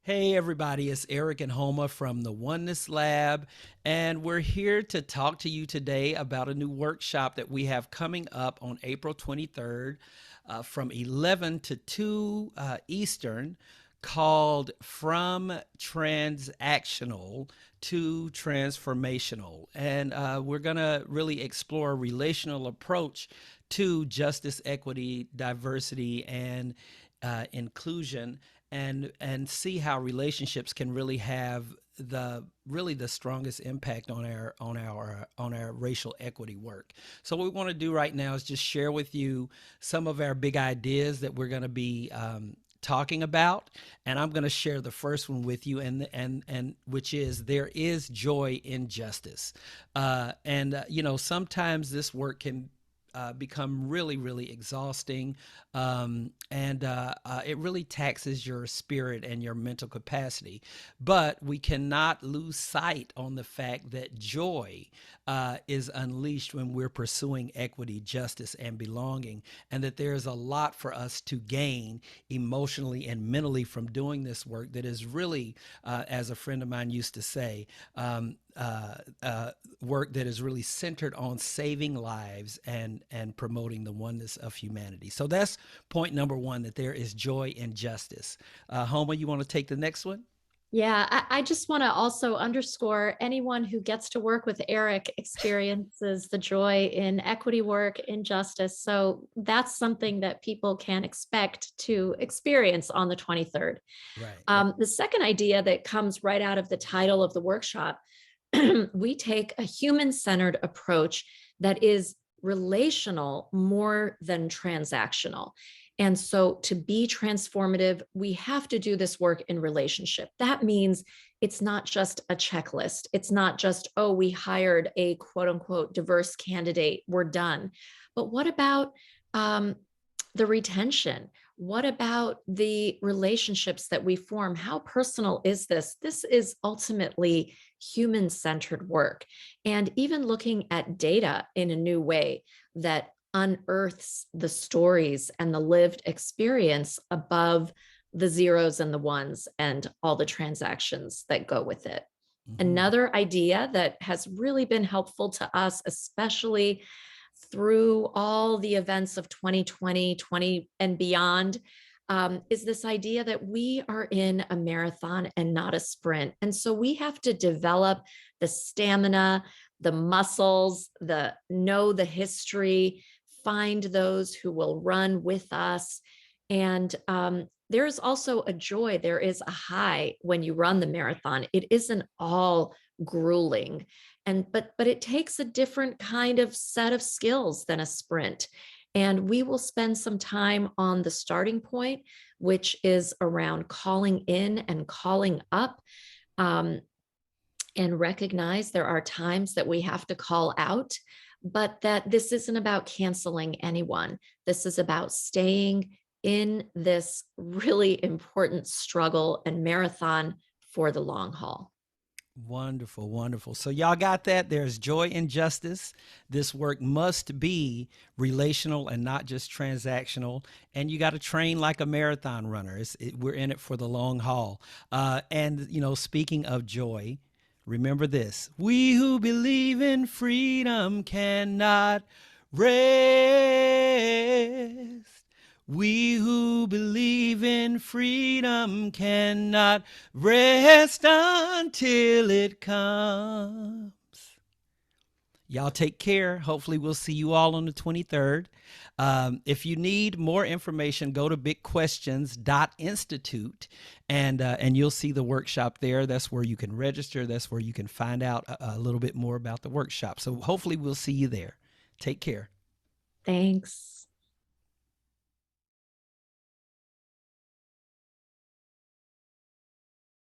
Hey everybody, it's Eric and Homa from the Oneness Lab, and we're here to talk to you today about a new workshop that we have coming up on April 23rd from 11 to 2 Eastern, called From Transactional to Transformational. And we're going to really explore a relational approach to justice, equity, diversity, and inclusion, and see how relationships can really have the strongest impact on our racial equity work. So what we want to do right now is just share with you some of our big ideas that we're going to be talking about, and I'm going to share the first one with you, and which is there is joy in justice. And you know, sometimes this work can become really, really exhausting. And it really taxes your spirit and your mental capacity. But we cannot lose sight on the fact that joy is unleashed when we're pursuing equity, justice, and belonging, and that there's a lot for us to gain emotionally and mentally from doing this work that is really, as a friend of mine used to say, work that is really centered on saving lives and promoting the oneness of humanity. So that's point number one, that there is joy in justice. Homa, you want to take the next one? Yeah, I just want to also underscore anyone who gets to work with Eric experiences the joy in equity work, in justice. So that's something that people can expect to experience on the 23rd. Right, right. The second idea that comes right out of the title of the workshop, we take a human centered approach that is relational more than transactional. And so to be transformative, we have to do this work in relationship. That means it's not just a checklist. It's not just, oh, we hired a quote unquote diverse candidate, we're done. But what about um, the retention? What about the relationships that we form? How personal is this? This is ultimately human centered work. And even looking at data in a new way that unearths the stories and the lived experience above the zeros and the ones and all the transactions that go with it. Mm-hmm. Another idea that has really been helpful to us, especially through all the events of 2020, 20 and beyond, is this idea that we are in a marathon and not a sprint. And so we have to develop the stamina, the muscles, the know the history, find those who will run with us. And there is also a joy, there is a high when you run the marathon. It isn't all grueling, and but it takes a different kind of set of skills than a sprint. And we will spend some time on the starting point, which is around calling in and calling up, um, and recognize there are times that we have to call out, but that this isn't about canceling anyone. This is about staying in this really important struggle and marathon for the long haul. Wonderful, wonderful. So y'all got that? There's joy in justice. This work must be relational and not just transactional. And you got to train like a marathon runner. We're in it for the long haul. And you know, speaking of joy, remember this: we who believe in freedom cannot rest. We who believe in freedom cannot rest until it comes. Y'all take care. Hopefully, we'll see you all on the 23rd. If you need more information, go to bigquestions.institute, and you'll see the workshop there. That's where you can register. That's where you can find out a little bit more about the workshop. So hopefully, we'll see you there. Take care. Thanks.